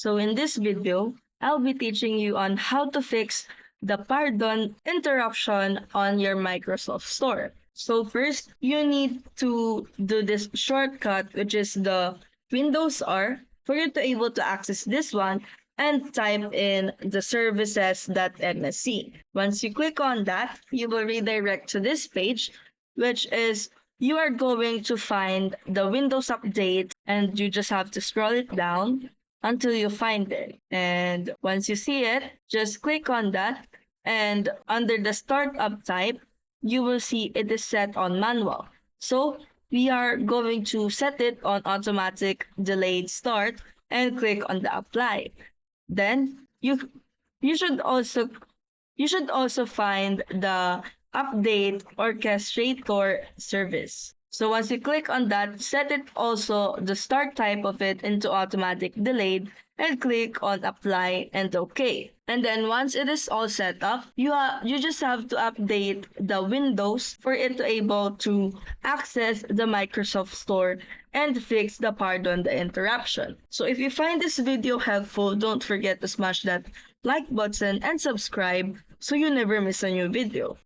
So in this video, I'll be teaching you on how to fix the pardon interruption on your Microsoft Store. So first, you need to do this shortcut, which is the Windows R, for you to able to access this one and type in the services.msc. Once you click on that, you will redirect to this page, which is you are going to find the Windows Update, and you just have to scroll it down until you find it. And once you see it, just click on that, and under the startup type, you will see it is set on manual. So we are going to set it on automatic delayed start and click on the apply. Then you should also find the update orchestrator service. So once you click on that, set it also the start type of it into automatic delayed and click on apply and OK. And then once it is all set up, you just have to update the Windows for it to able to access the Microsoft Store and fix the pardon the interruption. So if you find this video helpful, don't forget to smash that like button and subscribe so you never miss a new video.